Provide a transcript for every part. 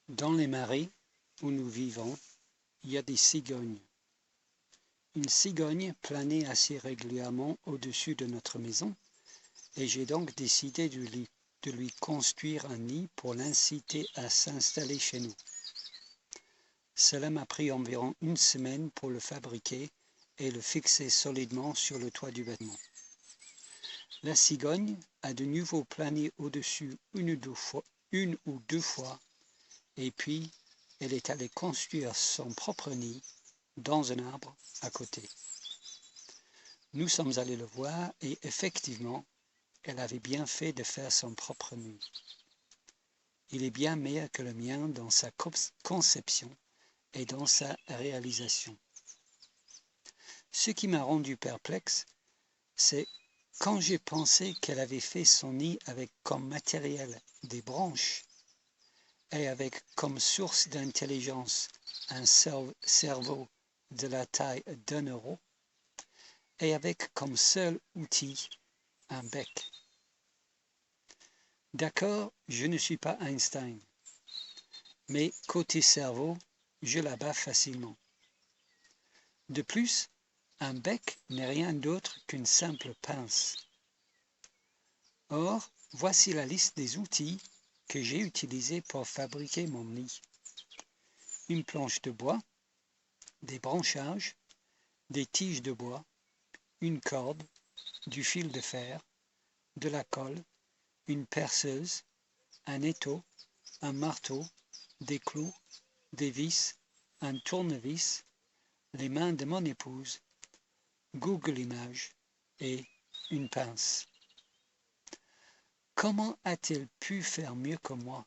Dans les marais où nous vivons, il y a des cigognes. Une cigogne planait assez régulièrement au-dessus de notre maison et j'ai donc décidé de lui construire un nid pour l'inciter à s'installer chez nous. Cela m'a pris environ une semaine pour le fabriquer et le fixer solidement sur le toit du bâtiment. La cigogne a de nouveau plané au-dessus une ou deux fois et puis elle est allée construire son propre nid dans un arbre à côté. Nous sommes allés le voir et effectivement, elle avait bien fait de faire son propre nid. Il est bien meilleur que le mien dans sa conception et dans sa réalisation. Ce qui m'a rendu perplexe, c'est quand j'ai pensé qu'elle avait fait son nid avec comme matériel des branches et avec comme source d'intelligence un cerveau de la taille d'1 euro et avec comme seul outil un bec. D'accord, je ne suis pas Einstein, mais côté cerveau, je la bats facilement. De plus, un bec n'est rien d'autre qu'une simple pince. Or, voici la liste des outils que j'ai utilisés pour fabriquer mon nid. Une planche de bois, des branchages, des tiges de bois, une corde, du fil de fer, de la colle, une perceuse, un étau, un marteau, des clous, des vis, un tournevis, les mains de mon épouse, Google Images et une pince. Comment a-t-elle pu faire mieux que moi?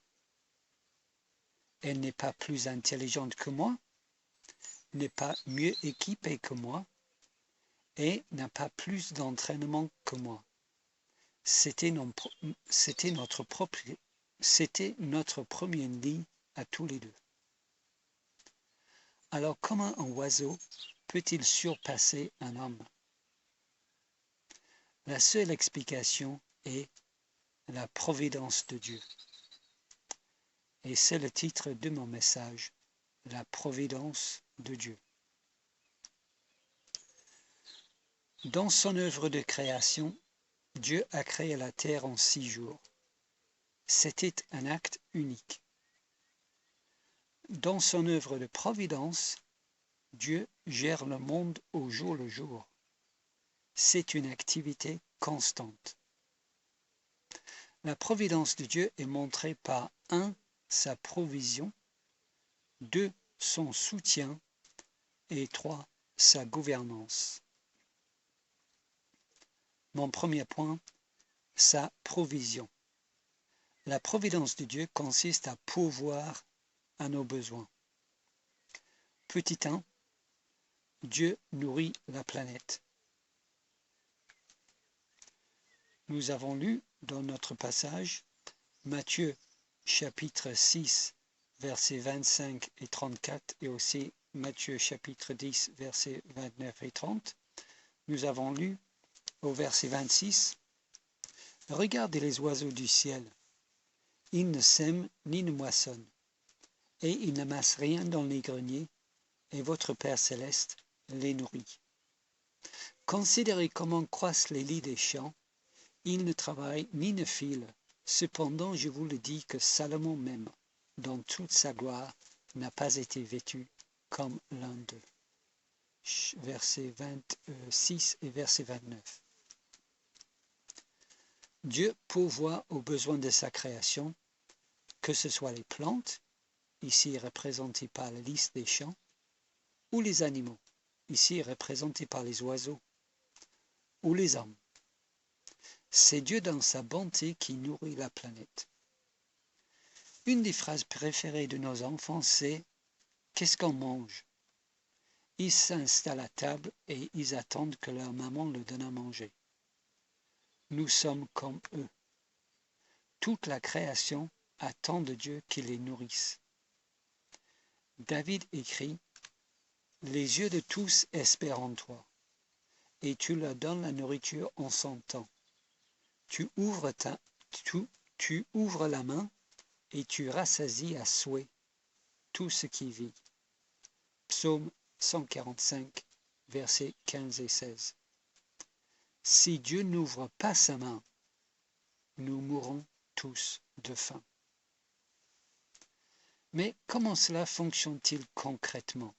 Elle n'est pas plus intelligente que moi, n'est pas mieux équipée que moi et n'a pas plus d'entraînement que moi. C'était notre premier nid à tous les deux. Alors comment un oiseau peut-il surpasser un homme? La seule explication est la providence de Dieu. Et c'est le titre de mon message, la providence de Dieu. Dans son œuvre de création, Dieu a créé la terre en 6 jours. C'était un acte unique. Dans son œuvre de providence, Dieu gère le monde au jour le jour. C'est une activité constante. La providence de Dieu est montrée par 1. Sa provision, 2. Son soutien et 3. Sa gouvernance. Mon premier point, sa provision. La providence de Dieu consiste à pourvoir à nos besoins. Petit 1, Dieu nourrit la planète. Nous avons lu dans notre passage Matthieu chapitre 6 versets 25 et 34 et aussi Matthieu chapitre 10 versets 29 et 30. Nous avons lu au verset 26 « Regardez les oiseaux du ciel, ils ne sèment ni ne moissonnent, et ils n'amassent rien dans les greniers, et votre Père céleste les nourrit. Considérez comment croissent les lys des champs, ils ne travaillent ni ne filent. Cependant, je vous le dis que Salomon même, dans toute sa gloire, n'a pas été vêtu comme l'un d'eux. » Verset 26 et verset 29. Dieu pourvoit aux besoins de sa création, que ce soit les plantes, ici représentées par la liste des champs, ou les animaux, ici représentés par les oiseaux, ou les hommes. C'est Dieu dans sa bonté qui nourrit la planète. Une des phrases préférées de nos enfants, c'est « Qu'est-ce qu'on mange ?» Ils s'installent à table et ils attendent que leur maman leur donne à manger. Nous sommes comme eux. Toute la création attend de Dieu qu'il les nourrisse. David écrit « Les yeux de tous espèrent en toi, et tu leur donnes la nourriture en son temps. Tu ouvres la main et tu rassasies à souhait. tout ce qui vit. Psaume 145, versets 15 et 16. Si Dieu n'ouvre pas sa main, nous mourrons tous de faim. Mais comment cela fonctionne-t-il concrètement?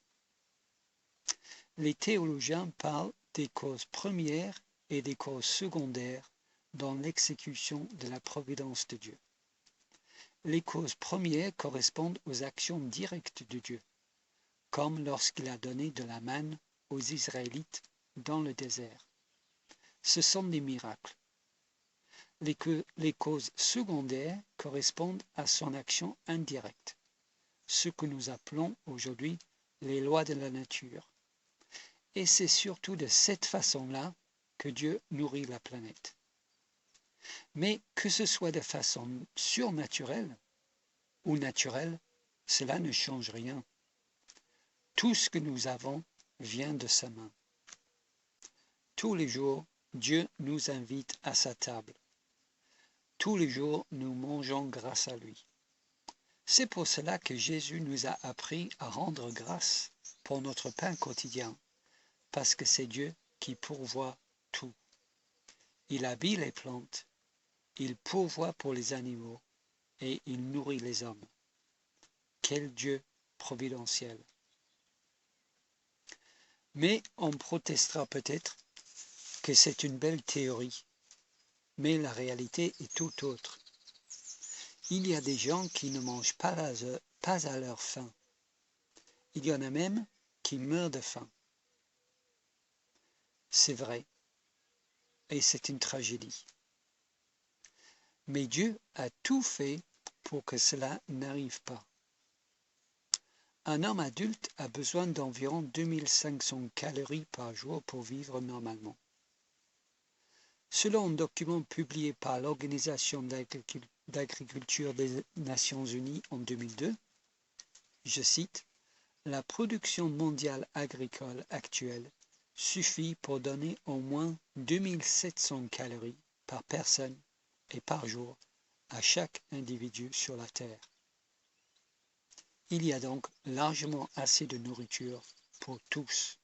Les théologiens parlent des causes premières et des causes secondaires dans l'exécution de la providence de Dieu. Les causes premières correspondent aux actions directes de Dieu, comme lorsqu'il a donné de la manne aux Israélites dans le désert. Ce sont des miracles. Les causes secondaires correspondent à son action indirecte, ce que nous appelons aujourd'hui les lois de la nature. Et c'est surtout de cette façon-là que Dieu nourrit la planète. Mais que ce soit de façon surnaturelle ou naturelle, cela ne change rien. Tout ce que nous avons vient de sa main. Tous les jours, Dieu nous invite à sa table. Tous les jours, nous mangeons grâce à lui. C'est pour cela que Jésus nous a appris à rendre grâce pour notre pain quotidien, parce que c'est Dieu qui pourvoit tout. Il habille les plantes, il pourvoit pour les animaux et il nourrit les hommes. Quel Dieu providentiel! Mais on protestera peut-être que c'est une belle théorie, mais la réalité est tout autre. Il y a des gens qui ne mangent pas à leur faim. Il y en a même qui meurent de faim. C'est vrai, et c'est une tragédie. Mais Dieu a tout fait pour que cela n'arrive pas. Un homme adulte a besoin d'environ 2500 calories par jour pour vivre normalement. Selon un document publié par l'Organisation d'agriculture des Nations Unies en 2002, je cite, « La production mondiale agricole actuelle suffit pour donner au moins 2700 calories par personne et par jour à chaque individu sur la Terre. » Il y a donc largement assez de nourriture pour tous.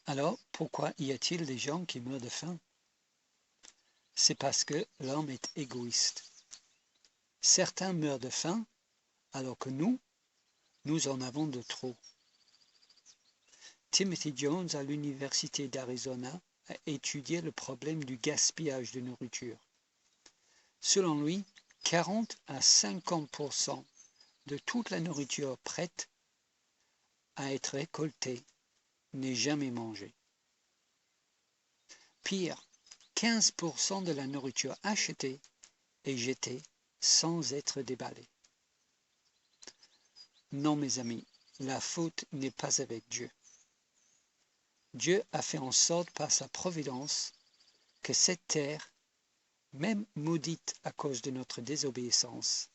Alors, pourquoi y a-t-il des gens qui meurent de faim? C'est parce que l'homme est égoïste. Certains meurent de faim, alors que nous en avons de trop. Timothy Jones, à l'Université d'Arizona, a étudié le problème du gaspillage de nourriture. Selon lui, 40 à 50% de toute la nourriture prête à être récoltée n'est jamais mangée. Pire, 15% de la nourriture achetée est jetée sans être déballée. Non, mes amis, la faute n'est pas avec Dieu. Dieu a fait en sorte par sa providence que cette terre, même maudite à cause de notre désobéissance,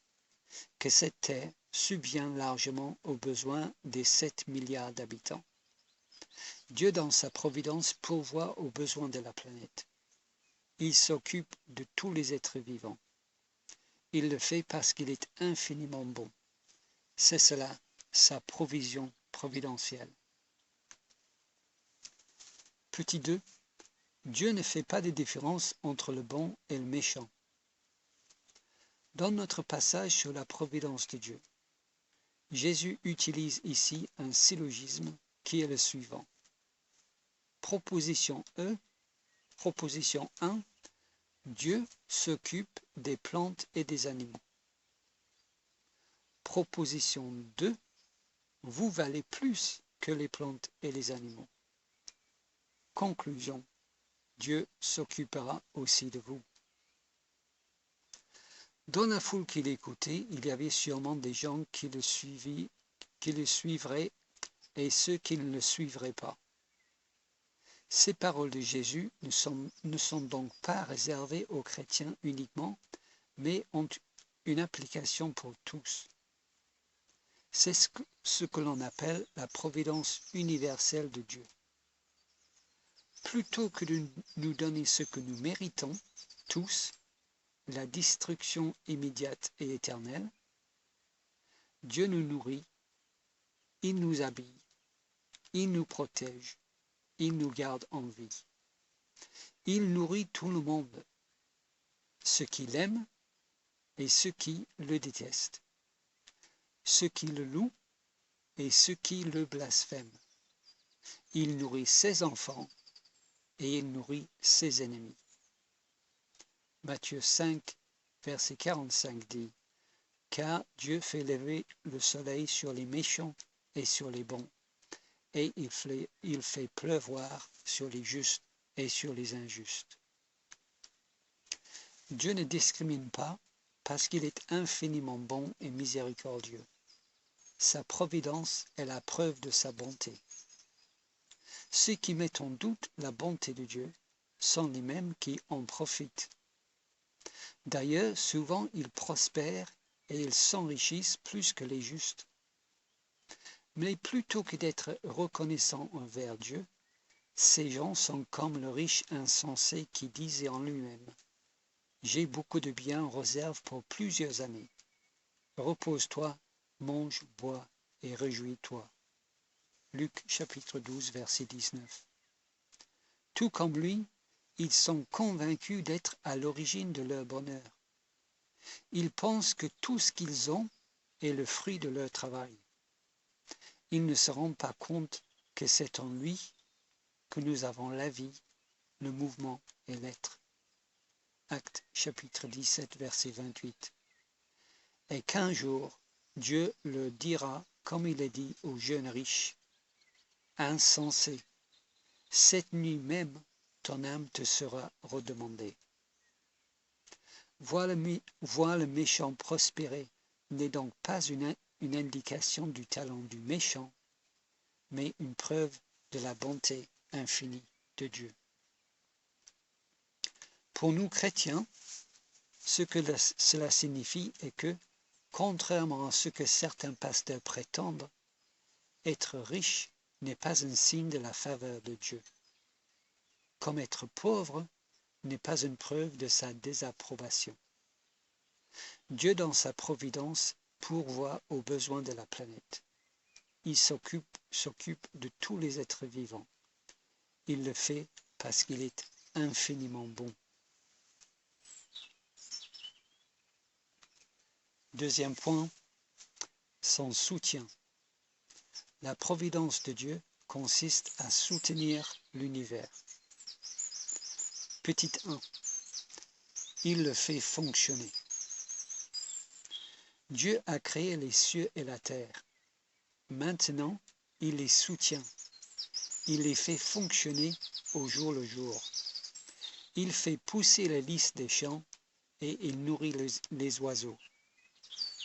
que cette terre subvient largement aux besoins des 7 milliards d'habitants. Dieu, dans sa providence, pourvoit aux besoins de la planète. Il s'occupe de tous les êtres vivants. Il le fait parce qu'il est infiniment bon. C'est cela, sa provision providentielle. Petit 2. Dieu ne fait pas de différence entre le bon et le méchant. Dans notre passage sur la providence de Dieu, Jésus utilise ici un syllogisme qui est le suivant. Proposition 1, Dieu s'occupe des plantes et des animaux. Proposition 2, vous valez plus que les plantes et les animaux. Conclusion, Dieu s'occupera aussi de vous. Dans la foule qui l'écoutait, il y avait sûrement des gens qui le suivraient et ceux qui ne le suivraient pas. Ces paroles de Jésus ne sont donc pas réservées aux chrétiens uniquement, mais ont une application pour tous. C'est ce que l'on appelle la providence universelle de Dieu. Plutôt que de nous donner ce que nous méritons, tous, la destruction immédiate et éternelle, Dieu nous nourrit, il nous habille, il nous protège, il nous garde en vie. Il nourrit tout le monde, ceux qui l'aiment et ceux qui le détestent, ceux qui le louent et ceux qui le blasphèment. Il nourrit ses enfants et il nourrit ses ennemis. Matthieu 5, verset 45 dit, « Car Dieu fait lever le soleil sur les méchants et sur les bons, et il fait pleuvoir sur les justes et sur les injustes. » Dieu ne discrimine pas parce qu'il est infiniment bon et miséricordieux. Sa providence est la preuve de sa bonté. Ceux qui mettent en doute la bonté de Dieu sont les mêmes qui en profitent. D'ailleurs, souvent ils prospèrent et ils s'enrichissent plus que les justes. Mais plutôt que d'être reconnaissants envers Dieu, ces gens sont comme le riche insensé qui disait en lui-même, « J'ai beaucoup de biens en réserve pour plusieurs années. Repose-toi, mange, bois et réjouis-toi. » Luc chapitre 12, verset 19. Tout comme lui, ils sont convaincus d'être à l'origine de leur bonheur. Ils pensent que tout ce qu'ils ont est le fruit de leur travail. Ils ne se rendent pas compte que c'est en lui que nous avons la vie, le mouvement et l'être. Actes chapitre 17, verset 28. Et qu'un jour, Dieu le dira comme il est dit au jeune riche, « Insensé, cette nuit même, ton âme te sera redemandée. » Voir le méchant prospérer n'est donc pas une indication du talent du méchant, mais une preuve de la bonté infinie de Dieu. Pour nous chrétiens, ce que cela signifie est que, contrairement à ce que certains pasteurs prétendent, être riche n'est pas un signe de la faveur de Dieu. Comme être pauvre n'est pas une preuve de sa désapprobation. Dieu, dans sa providence, pourvoit aux besoins de la planète. Il s'occupe de tous les êtres vivants. Il le fait parce qu'il est infiniment bon. Deuxième point, son soutien. La providence de Dieu consiste à soutenir l'univers. Petit 1. Il le fait fonctionner. Dieu a créé les cieux et la terre. Maintenant, il les soutient. Il les fait fonctionner au jour le jour. Il fait pousser les lys des champs et il nourrit les oiseaux.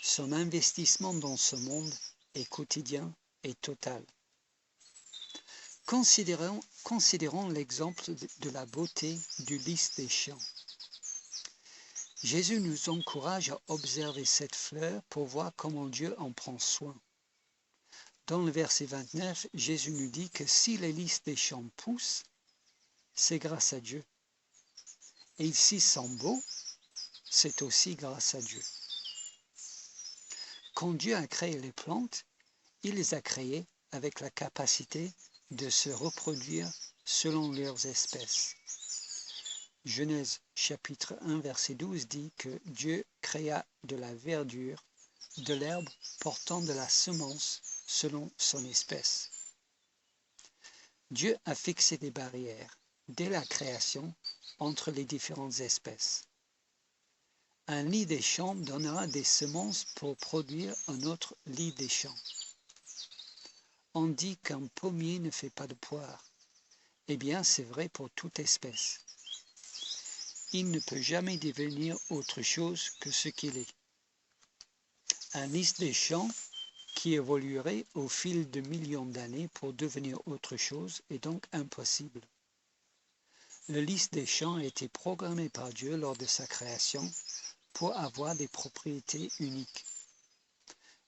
Son investissement dans ce monde est quotidien et total. Considérons l'exemple de la beauté du lys des champs. Jésus nous encourage à observer cette fleur pour voir comment Dieu en prend soin. Dans le verset 29, Jésus nous dit que si les lys des champs poussent, c'est grâce à Dieu. Et s'ils sont beaux, c'est aussi grâce à Dieu. Quand Dieu a créé les plantes, il les a créées avec la capacité de se reproduire selon leurs espèces. Genèse chapitre 1 verset 12 dit que Dieu créa de la verdure, de l'herbe portant de la semence selon son espèce. Dieu a fixé des barrières dès la création entre les différentes espèces. Un lit des champs donnera des semences pour produire un autre lit des champs. On dit qu'un pommier ne fait pas de poire. Eh bien, c'est vrai pour toute espèce. Il ne peut jamais devenir autre chose que ce qu'il est. Un lys des champs qui évoluerait au fil de millions d'années pour devenir autre chose est donc impossible. Le lys des champs a été programmé par Dieu lors de sa création pour avoir des propriétés uniques.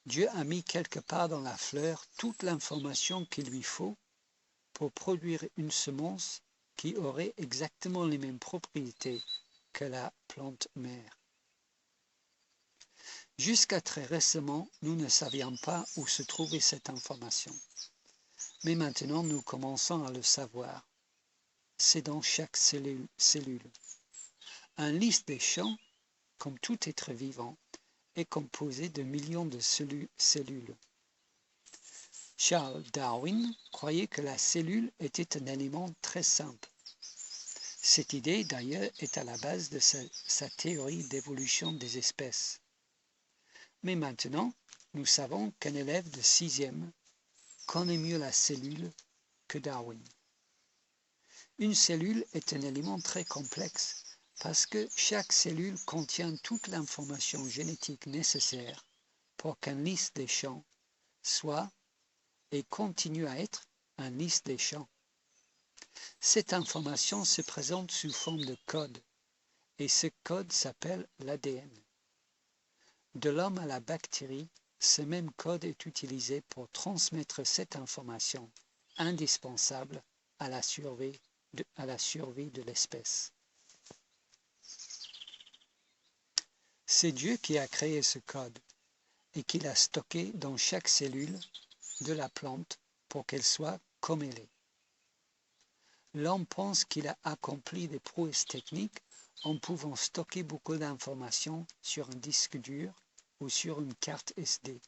Dieu a mis quelque part dans la fleur toute l'information qu'il lui faut pour produire une semence qui aurait exactement les mêmes propriétés que la plante mère. Jusqu'à très récemment, nous ne savions pas où se trouvait cette information. Mais maintenant, nous commençons à le savoir. C'est dans chaque cellule. Un lys des champs, comme tout être vivant, est composé de millions de cellules. Charles Darwin croyait que la cellule était un élément très simple. Cette idée, d'ailleurs, est à la base de sa théorie d'évolution des espèces. Mais maintenant, nous savons qu'un élève de 6e connaît mieux la cellule que Darwin. Une cellule est un élément très complexe parce que chaque cellule contient toute l'information génétique nécessaire pour qu'un lys des champs soit et continue à être un lys des champs. Cette information se présente sous forme de code et ce code s'appelle l'ADN. De l'homme à la bactérie, ce même code est utilisé pour transmettre cette information indispensable à la survie de l'espèce. C'est Dieu qui a créé ce code et qui l'a stocké dans chaque cellule de la plante pour qu'elle soit comme elle est. L'homme pense qu'il a accompli des prouesses techniques en pouvant stocker beaucoup d'informations sur un disque dur ou sur une carte SD.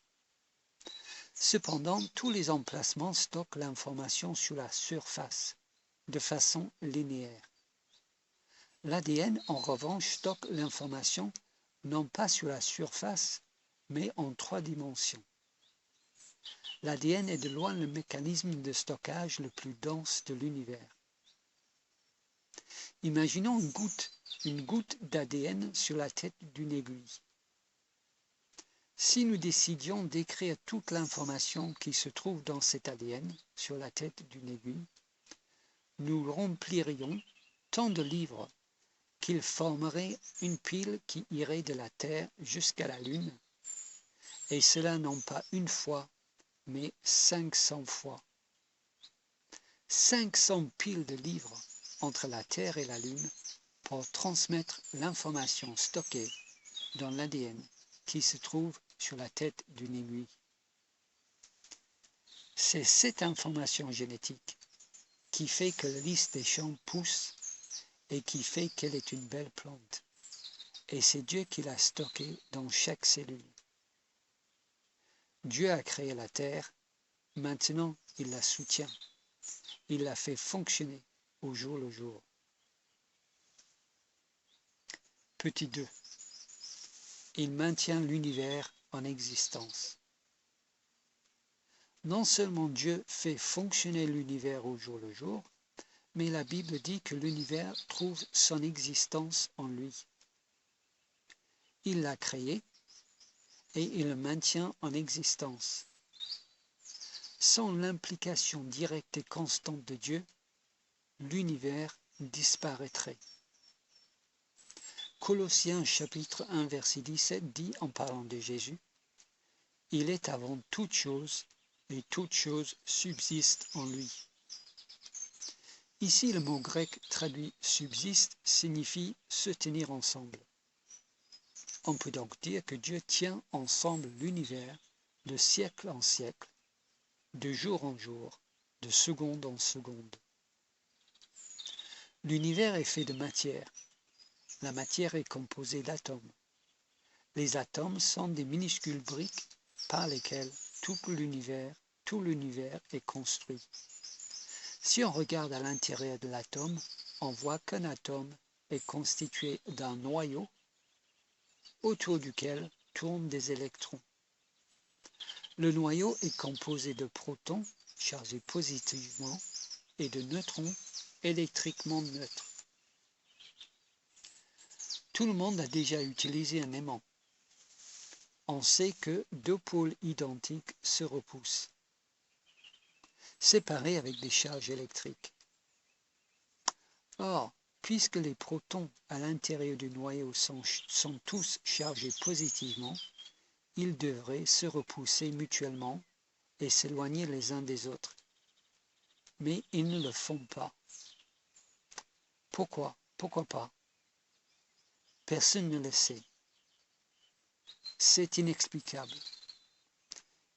Cependant, tous les emplacements stockent l'information sur la surface, de façon linéaire. L'ADN, en revanche, stocke l'information non pas sur la surface, mais en 3 dimensions. L'ADN est de loin le mécanisme de stockage le plus dense de l'univers. Imaginons une goutte d'ADN sur la tête d'une aiguille. Si nous décidions d'écrire toute l'information qui se trouve dans cet ADN sur la tête d'une aiguille, nous remplirions tant de livres qu'il formerait une pile qui irait de la Terre jusqu'à la Lune, et cela non pas une fois, mais 500 fois. 500 piles de livres entre la Terre et la Lune pour transmettre l'information stockée dans l'ADN qui se trouve sur la tête d'une aiguille. C'est cette information génétique qui fait que le lys des champs pousse et qui fait qu'elle est une belle plante. Et c'est Dieu qui l'a stockée dans chaque cellule. Dieu a créé la terre, maintenant il la soutient. Il la fait fonctionner au jour le jour. Petit 2. Il maintient l'univers en existence. Non seulement Dieu fait fonctionner l'univers au jour le jour, mais la Bible dit que l'univers trouve son existence en lui. Il l'a créé et il le maintient en existence. Sans l'implication directe et constante de Dieu, l'univers disparaîtrait. Colossiens chapitre 1 verset 17 dit en parlant de Jésus, « Il est avant toute chose et toute chose subsiste en lui. » Ici, le mot grec traduit « subsiste » signifie « se tenir ensemble ». On peut donc dire que Dieu tient ensemble l'univers de siècle en siècle, de jour en jour, de seconde en seconde. L'univers est fait de matière. La matière est composée d'atomes. Les atomes sont des minuscules briques par lesquelles tout l'univers est construit. Si on regarde à l'intérieur de l'atome, on voit qu'un atome est constitué d'un noyau autour duquel tournent des électrons. Le noyau est composé de protons chargés positivement et de neutrons électriquement neutres. Tout le monde a déjà utilisé un aimant. On sait que 2 pôles identiques se repoussent, séparés avec des charges électriques. Or, puisque les protons à l'intérieur du noyau sont tous chargés positivement, ils devraient se repousser mutuellement et s'éloigner les uns des autres. Mais ils ne le font pas. Pourquoi? Pourquoi pas? Personne ne le sait. C'est inexplicable.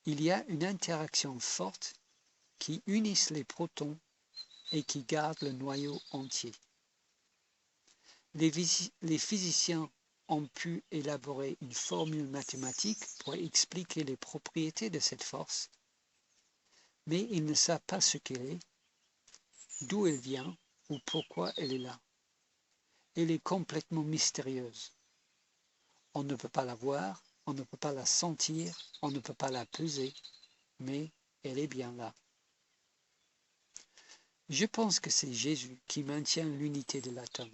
Il y a une interaction forte qui unisse les protons et qui garde le noyau entier. Les physiciens ont pu élaborer une formule mathématique pour expliquer les propriétés de cette force, mais ils ne savent pas ce qu'elle est, d'où elle vient ou pourquoi elle est là. Elle est complètement mystérieuse. On ne peut pas la voir, on ne peut pas la sentir, on ne peut pas la peser, mais elle est bien là. Je pense que c'est Jésus qui maintient l'unité de l'atome.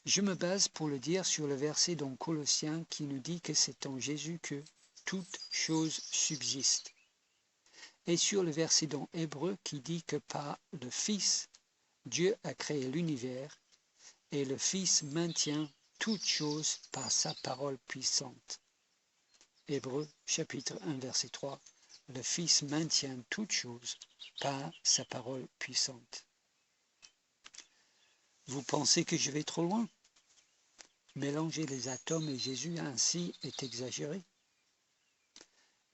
Je me base pour le dire sur le verset dans Colossiens qui nous dit que c'est en Jésus que toute chose subsiste. Et sur le verset dans Hébreux qui dit que par le Fils, Dieu a créé l'univers et le Fils maintient toute chose par sa parole puissante. Hébreux chapitre 1 verset 3. Le Fils maintient toute chose par sa parole puissante. Vous pensez que je vais trop loin? Mélanger les atomes et Jésus ainsi est exagéré.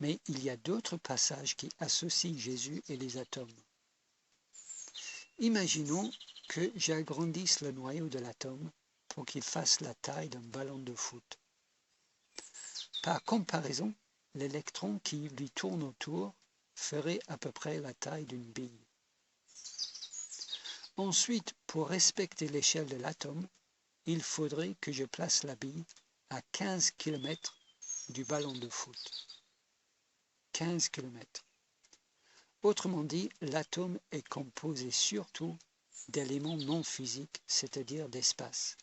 Mais il y a d'autres passages qui associent Jésus et les atomes. Imaginons que j'agrandisse le noyau de l'atome pour qu'il fasse la taille d'un ballon de foot. Par comparaison, l'électron qui lui tourne autour ferait à peu près la taille d'une bille. Ensuite, pour respecter l'échelle de l'atome, il faudrait que je place la bille à 15 km du ballon de foot. 15 km. Autrement dit, l'atome est composé surtout d'éléments non physiques, c'est-à-dire d'espace.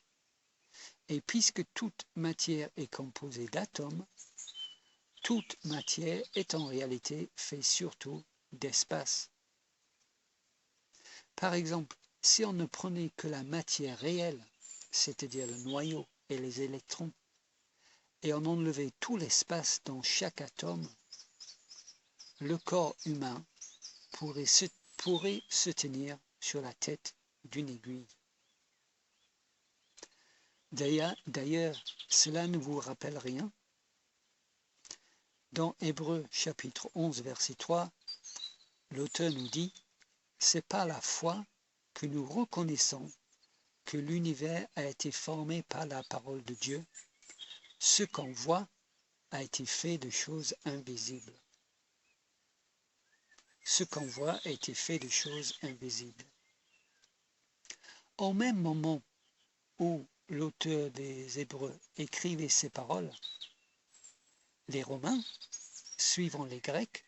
Et puisque toute matière est composée d'atomes, toute matière est en réalité faite surtout d'espace. Par exemple, si on ne prenait que la matière réelle, c'est-à-dire le noyau et les électrons, et on enlevait tout l'espace dans chaque atome, le corps humain pourrait se tenir sur la tête d'une aiguille. D'ailleurs, cela ne vous rappelle rien? Dans Hébreux chapitre 11 verset 3, l'auteur nous dit « C'est par la foi que nous reconnaissons que l'univers a été formé par la parole de Dieu. Ce qu'on voit a été fait de choses invisibles. » Ce qu'on voit a été fait de choses invisibles. Au même moment où l'auteur des Hébreux écrivait ces paroles, les Romains, suivant les Grecs,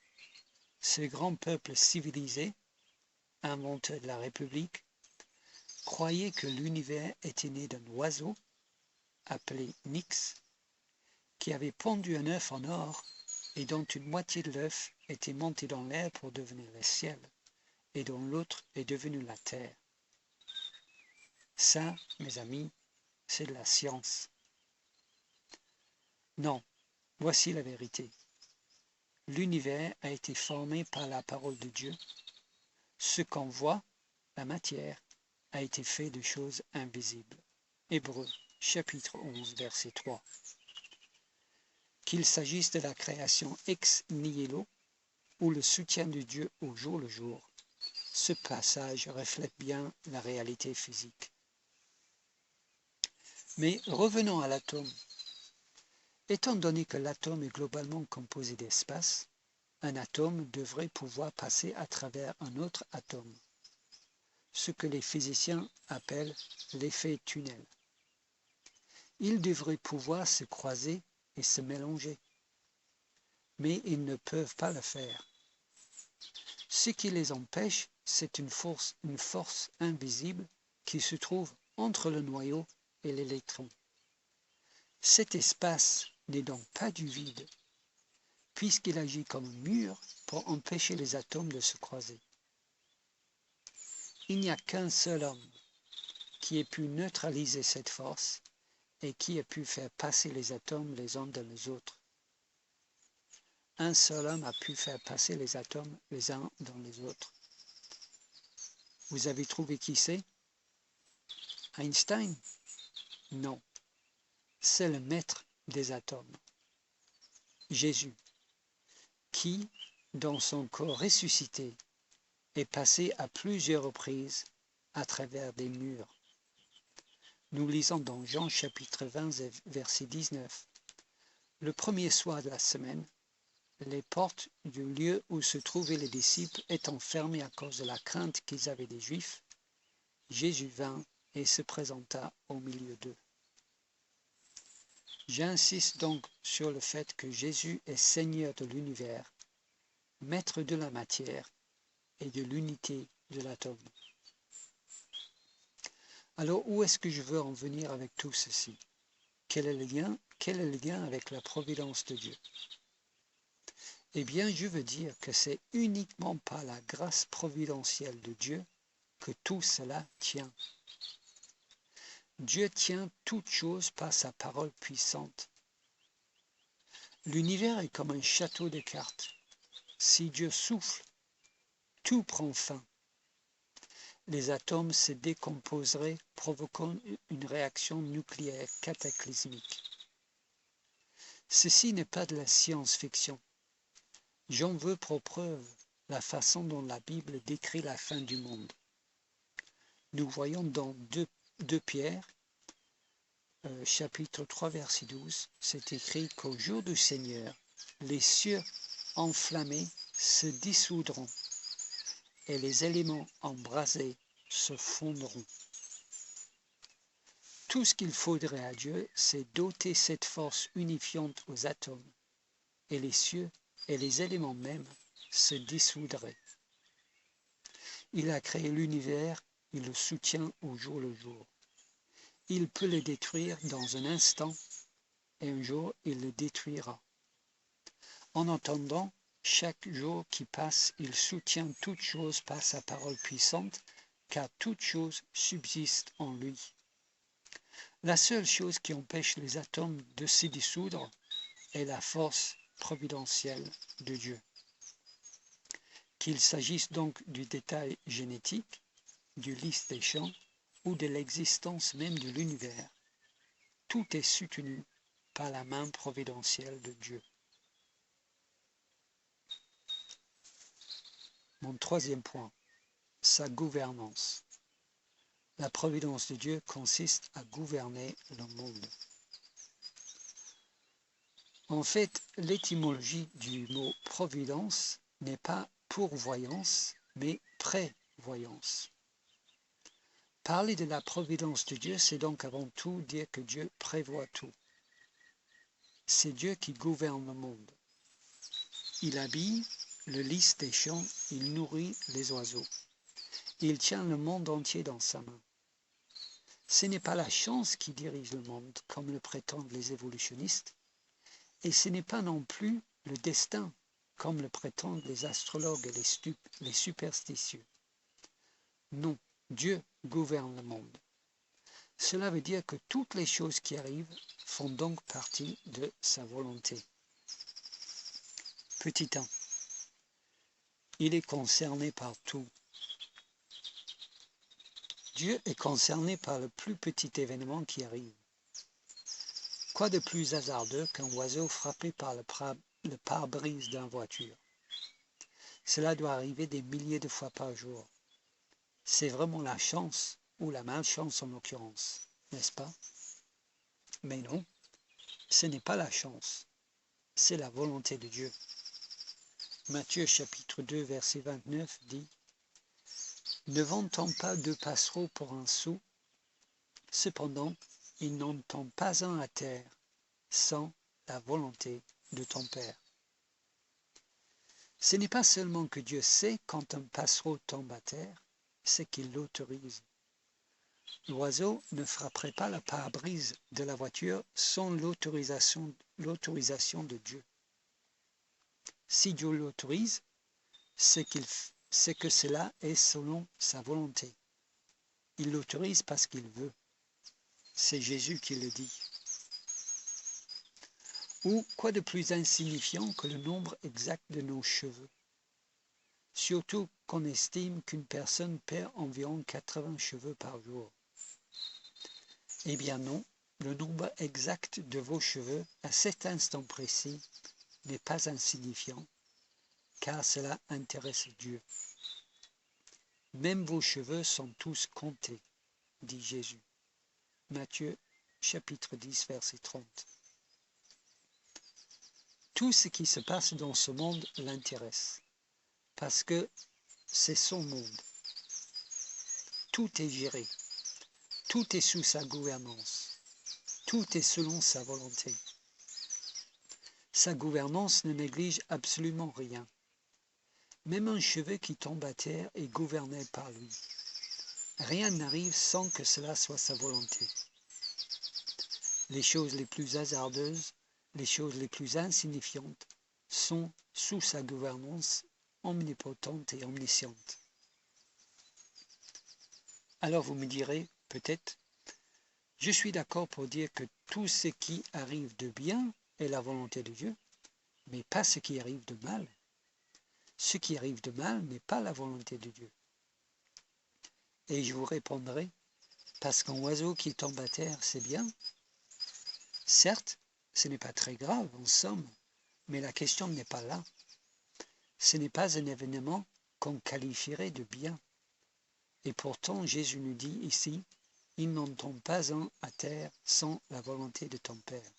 ce grand peuple civilisé, inventeur de la République, croyaient que l'univers était né d'un oiseau, appelé Nyx, qui avait pondu un œuf en or et dont une moitié de l'œuf était montée dans l'air pour devenir le ciel, et dont l'autre est devenue la terre. Ça, mes amis, c'est de la science. Non, voici la vérité. L'univers a été formé par la parole de Dieu. Ce qu'on voit, la matière, a été fait de choses invisibles. Hébreux, chapitre 11, verset 3. Qu'il s'agisse de la création ex nihilo ou le soutien de Dieu au jour le jour, ce passage reflète bien la réalité physique. Mais revenons à l'atome. Étant donné que l'atome est globalement composé d'espace, un atome devrait pouvoir passer à travers un autre atome, ce que les physiciens appellent l'effet tunnel. Ils devraient pouvoir se croiser et se mélanger, mais ils ne peuvent pas le faire. Ce qui les empêche, c'est une force invisible qui se trouve entre le noyau et l'électron. Cet espace n'est donc pas du vide, puisqu'il agit comme un mur pour empêcher les atomes de se croiser. Il n'y a qu'un seul homme qui ait pu neutraliser cette force et qui ait pu faire passer les atomes les uns dans les autres. Un seul homme a pu faire passer les atomes les uns dans les autres. Vous avez trouvé qui c'est? Einstein? Non. C'est le maître des atomes. Jésus, qui, dans son corps ressuscité, est passé à plusieurs reprises à travers des murs. Nous lisons dans Jean chapitre 20, verset 19. Le premier soir de la semaine, les portes du lieu où se trouvaient les disciples étant fermées à cause de la crainte qu'ils avaient des Juifs, Jésus vint et se présenta au milieu d'eux. J'insiste donc sur le fait que Jésus est Seigneur de l'univers, Maître de la matière et de l'unité de l'atome. Alors, où est-ce que je veux en venir avec tout ceci? Quel est le lien avec la providence de Dieu? Eh bien, je veux dire que c'est uniquement par la grâce providentielle de Dieu que tout cela tient. Dieu tient toutes choses par sa parole puissante. L'univers est comme un château de cartes. Si Dieu souffle, tout prend fin. Les atomes se décomposeraient, provoquant une réaction nucléaire cataclysmique. Ceci n'est pas de la science-fiction. J'en veux pour preuve la façon dont la Bible décrit la fin du monde. Nous voyons dans 2 Pierre, chapitre 3, verset 12, c'est écrit qu'au jour du Seigneur, les cieux enflammés se dissoudront et les éléments embrasés se fondront. Tout ce qu'il faudrait à Dieu, c'est doter cette force unifiante aux atomes, et les cieux et les éléments mêmes se dissoudraient. Il a créé l'univers, il le soutient au jour le jour. Il peut le détruire dans un instant, et un jour il le détruira. En attendant, chaque jour qui passe, il soutient toute chose par sa parole puissante, car toute chose subsiste en lui. La seule chose qui empêche les atomes de se dissoudre est la force providentielle de Dieu. Qu'il s'agisse donc du détail génétique, du lys des champs ou de l'existence même de l'univers, tout est soutenu par la main providentielle de Dieu. Mon troisième point, sa gouvernance. La providence de Dieu consiste à gouverner le monde. En fait, l'étymologie du mot providence n'est pas pourvoyance, mais prévoyance. Parler de la providence de Dieu, c'est donc avant tout dire que Dieu prévoit tout. C'est Dieu qui gouverne le monde. Il habille le lys des champs, il nourrit les oiseaux. Il tient le monde entier dans sa main. Ce n'est pas la chance qui dirige le monde, comme le prétendent les évolutionnistes, et ce n'est pas non plus le destin, comme le prétendent les astrologues et les superstitieux. Non, Dieu gouverne le monde. Cela veut dire que toutes les choses qui arrivent font donc partie de sa volonté. Petit 1. Il est concerné par tout. Dieu est concerné par le plus petit événement qui arrive. Quoi de plus hasardeux qu'un oiseau frappé par le pare-brise d'une voiture? Cela doit arriver des milliers de fois par jour. C'est vraiment la chance, ou la malchance en l'occurrence, n'est-ce pas? Mais non, ce n'est pas la chance, c'est la volonté de Dieu. Matthieu chapitre 2 verset 29 dit « Ne vend-on pas 2 passereaux pour un sou? Cependant, il n'en tombe pas un à terre, sans la volonté de ton Père. » Ce n'est pas seulement que Dieu sait quand un passereau tombe à terre, c'est qu'il l'autorise. L'oiseau ne frapperait pas le pare-brise de la voiture sans l'autorisation de Dieu. Si Dieu l'autorise, c'est que cela est selon sa volonté. Il l'autorise parce qu'il veut. C'est Jésus qui le dit. Ou quoi de plus insignifiant que le nombre exact de nos cheveux? Surtout qu'on estime qu'une personne perd environ 80 cheveux par jour. Eh bien non, le nombre exact de vos cheveux à cet instant précis n'est pas insignifiant, car cela intéresse Dieu. Même vos cheveux sont tous comptés, dit Jésus. Matthieu, chapitre 10, verset 30. Tout ce qui se passe dans ce monde l'intéresse, parce que c'est son monde. Tout est géré, tout est sous sa gouvernance, tout est selon sa volonté. Sa gouvernance ne néglige absolument rien. Même un cheveu qui tombe à terre est gouverné par lui. Rien n'arrive sans que cela soit sa volonté. Les choses les plus hasardeuses, les choses les plus insignifiantes sont sous sa gouvernance omnipotente et omnisciente. Alors vous me direz, peut-être, je suis d'accord pour dire que tout ce qui arrive de bien est la volonté de Dieu, mais pas ce qui arrive de mal. Ce qui arrive de mal n'est pas la volonté de Dieu. Et je vous répondrai, parce qu'un oiseau qui tombe à terre, c'est bien. Certes, ce n'est pas très grave en somme, mais la question n'est pas là. Ce n'est pas un événement qu'on qualifierait de bien. Et pourtant, Jésus nous dit ici, il n'en tombe pas un à terre sans la volonté de ton Père.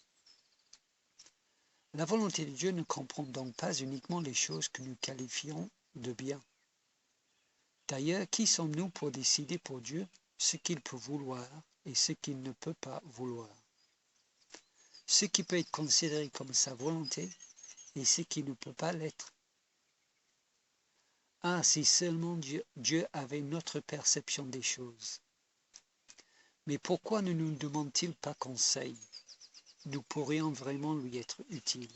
La volonté de Dieu ne comprend donc pas uniquement les choses que nous qualifions de bien. D'ailleurs, qui sommes-nous pour décider pour Dieu ce qu'il peut vouloir et ce qu'il ne peut pas vouloir? Ce qui peut être considéré comme sa volonté et ce qui ne peut pas l'être. Ah, si seulement Dieu avait notre perception des choses. Mais pourquoi ne nous demande-t-il pas conseil? Nous pourrions vraiment lui être utiles.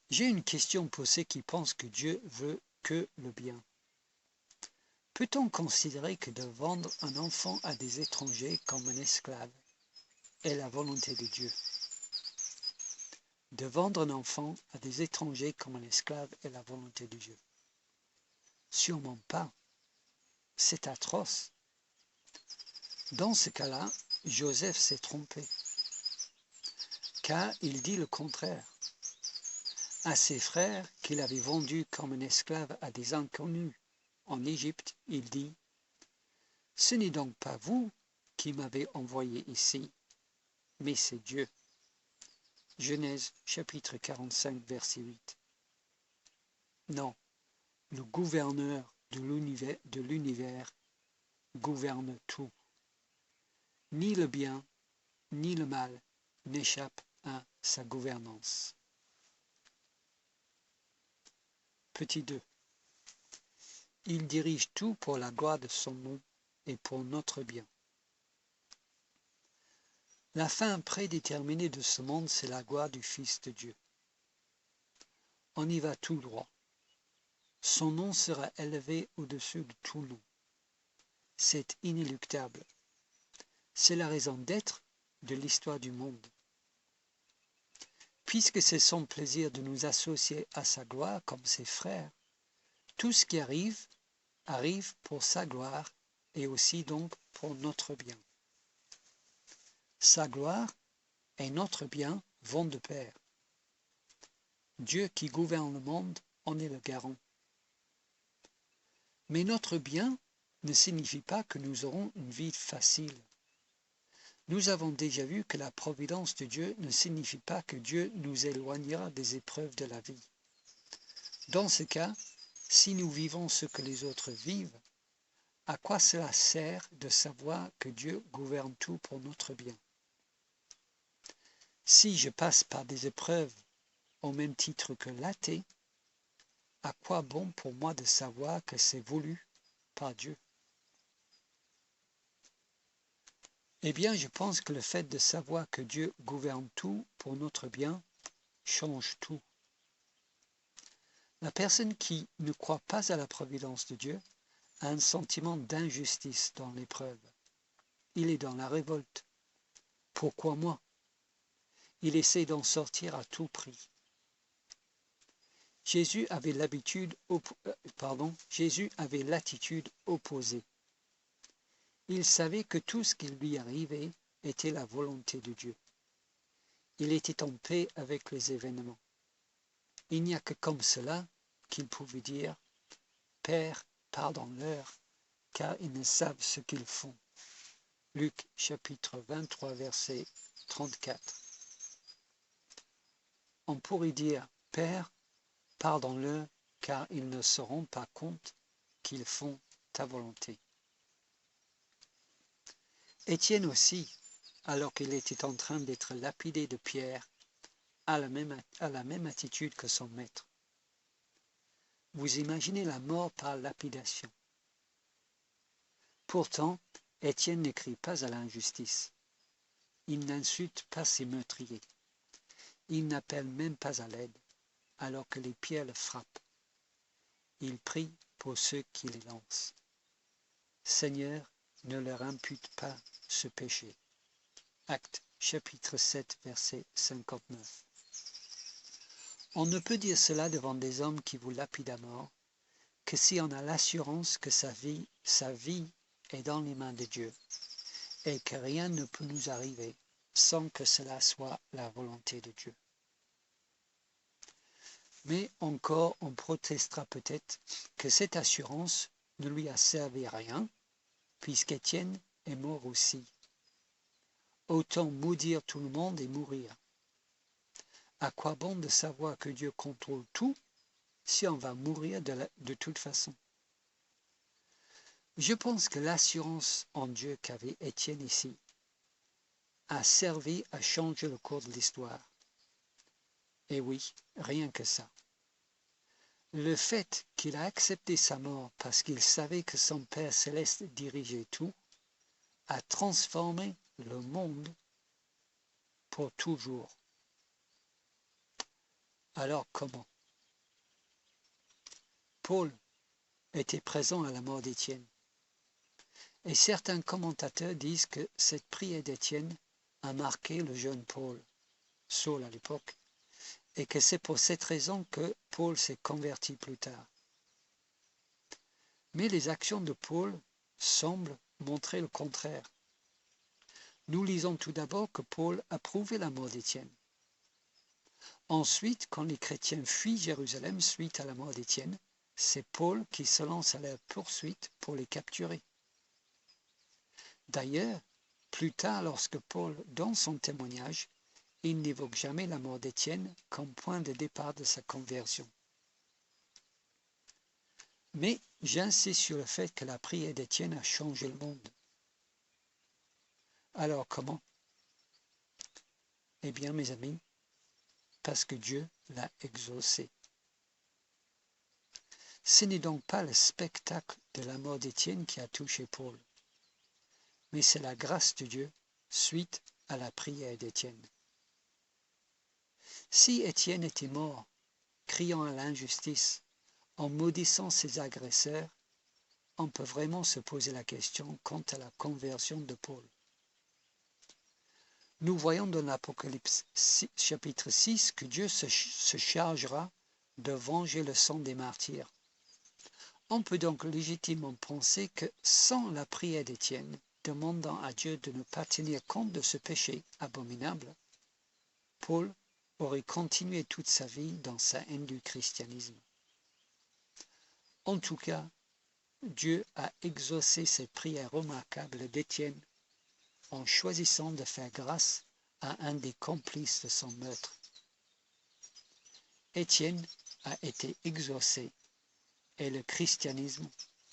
J'ai une question pour ceux qui pensent que Dieu veut que le bien. Peut-on considérer que de vendre un enfant à des étrangers comme un esclave est la volonté de Dieu? De vendre un enfant à des étrangers comme un esclave est la volonté de Dieu? Sûrement pas. C'est atroce. Dans ce cas-là, Joseph s'est trompé, car il dit le contraire. À ses frères qu'il avait vendus comme un esclave à des inconnus en Égypte, il dit « Ce n'est donc pas vous qui m'avez envoyé ici, mais c'est Dieu. » Genèse chapitre 45, verset 8. Non, le gouverneur de l'univers gouverne tout. Ni le bien, ni le mal n'échappent à sa gouvernance. Petit 2. Il dirige tout pour la gloire de son nom et pour notre bien. La fin prédéterminée de ce monde, c'est la gloire du Fils de Dieu. On y va tout droit. Son nom sera élevé au-dessus de tout nom. C'est inéluctable. C'est la raison d'être de l'histoire du monde. Puisque c'est son plaisir de nous associer à sa gloire comme ses frères, tout ce qui arrive, arrive pour sa gloire et aussi donc pour notre bien. Sa gloire et notre bien vont de pair. Dieu qui gouverne le monde en est le garant. Mais notre bien ne signifie pas que nous aurons une vie facile. Nous avons déjà vu que la providence de Dieu ne signifie pas que Dieu nous éloignera des épreuves de la vie. Dans ce cas, si nous vivons ce que les autres vivent, à quoi cela sert de savoir que Dieu gouverne tout pour notre bien? Si je passe par des épreuves au même titre que l'athée, à quoi bon pour moi de savoir que c'est voulu par Dieu? Eh bien, je pense que le fait de savoir que Dieu gouverne tout pour notre bien change tout. La personne qui ne croit pas à la providence de Dieu a un sentiment d'injustice dans l'épreuve. Il est dans la révolte. Pourquoi moi? Il essaie d'en sortir à tout prix. Jésus avait l'attitude opposée. Il savait que tout ce qui lui arrivait était la volonté de Dieu. Il était en paix avec les événements. Il n'y a que comme cela qu'il pouvait dire « Père, pardonne-leur, car ils ne savent ce qu'ils font. » Luc chapitre 23, verset 34. On pourrait dire « Père, pardonne-leur, car ils ne se rendent pas compte qu'ils font ta volonté. » Étienne aussi, alors qu'il était en train d'être lapidé de pierre, a la même attitude que son maître. Vous imaginez la mort par lapidation. Pourtant, Étienne ne crie pas à l'injustice. Il n'insulte pas ses meurtriers. Il n'appelle même pas à l'aide, alors que les pierres le frappent. Il prie pour ceux qui les lancent. Seigneur, ne leur impute pas ce péché. Actes chapitre 7, verset 59. On ne peut dire cela devant des hommes qui vous lapident à mort que si on a l'assurance que sa vie est dans les mains de Dieu et que rien ne peut nous arriver sans que cela soit la volonté de Dieu. Mais encore, on protestera peut-être que cette assurance ne lui a servi à rien, puisqu'Étienne est mort aussi. Autant maudire tout le monde et mourir. À quoi bon de savoir que Dieu contrôle tout si on va mourir de toute façon? Je pense que l'assurance en Dieu qu'avait Étienne ici a servi à changer le cours de l'histoire. Et oui, rien que ça. Le fait qu'il a accepté sa mort parce qu'il savait que son Père céleste dirigeait tout, a transformé le monde pour toujours. Alors comment? Paul était présent à la mort d'Étienne. Et certains commentateurs disent que cette prière d'Étienne a marqué le jeune Paul, Saul à l'époque, et que c'est pour cette raison que Paul s'est converti plus tard. Mais les actions de Paul semblent montrer le contraire. Nous lisons tout d'abord que Paul approuvait la mort d'Étienne. Ensuite, quand les chrétiens fuient Jérusalem suite à la mort d'Étienne, c'est Paul qui se lance à leur poursuite pour les capturer. D'ailleurs, plus tard, lorsque Paul, dans son témoignage, il n'évoque jamais la mort d'Étienne comme point de départ de sa conversion. Mais j'insiste sur le fait que la prière d'Étienne a changé le monde. Alors comment? Eh bien, mes amis, parce que Dieu l'a exaucé. Ce n'est donc pas le spectacle de la mort d'Étienne qui a touché Paul, mais c'est la grâce de Dieu suite à la prière d'Étienne. Si Étienne était mort, criant à l'injustice, en maudissant ses agresseurs, on peut vraiment se poser la question quant à la conversion de Paul. Nous voyons dans l'Apocalypse chapitre 6 que Dieu se chargera de venger le sang des martyrs. On peut donc légitimement penser que sans la prière d'Étienne, demandant à Dieu de ne pas tenir compte de ce péché abominable, Paul aurait continué toute sa vie dans sa haine du christianisme. En tout cas, Dieu a exaucé cette prière remarquable d'Étienne en choisissant de faire grâce à un des complices de son meurtre. Étienne a été exaucé et le christianisme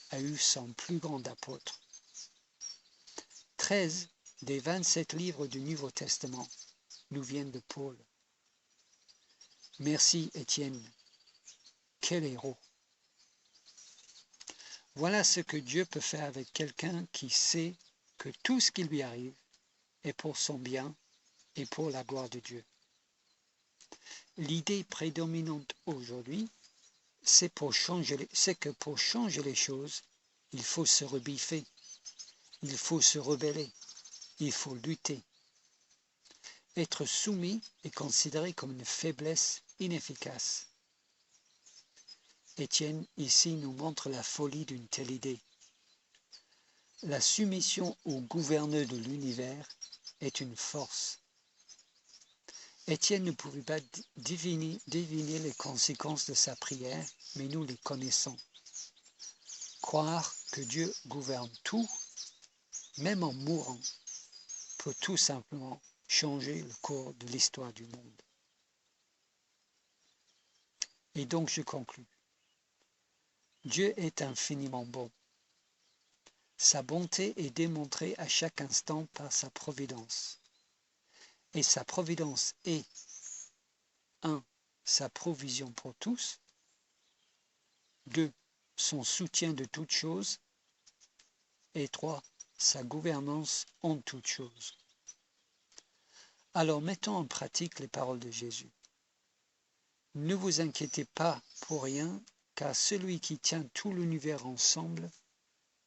a eu son plus grand apôtre. 13 des 27 livres du Nouveau Testament nous viennent de Paul. Merci Étienne, quel héros! Voilà ce que Dieu peut faire avec quelqu'un qui sait que tout ce qui lui arrive est pour son bien et pour la gloire de Dieu. L'idée prédominante aujourd'hui, c'est que pour changer les choses, il faut se rebiffer, il faut se rebeller, il faut lutter. Être soumis est considéré comme une faiblesse inefficace. Étienne ici nous montre la folie d'une telle idée. La soumission au gouverneur de l'univers est une force. Étienne ne pouvait pas deviner les conséquences de sa prière, mais nous les connaissons. Croire que Dieu gouverne tout, même en mourant, peut tout simplement changer le cours de l'histoire du monde. Et donc je conclus. Dieu est infiniment bon. Sa bonté est démontrée à chaque instant par sa providence. Et sa providence est 1. Sa provision pour tous. 2. Son soutien de toutes choses. Et 3. Sa gouvernance en toutes choses. Alors mettons en pratique les paroles de Jésus. Ne vous inquiétez pas pour rien, car celui qui tient tout l'univers ensemble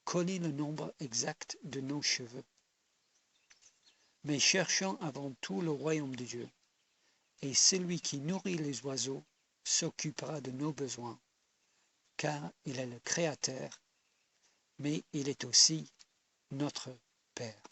connaît le nombre exact de nos cheveux. Mais cherchons avant tout le royaume de Dieu, et celui qui nourrit les oiseaux s'occupera de nos besoins, car il est le Créateur, mais il est aussi notre Père.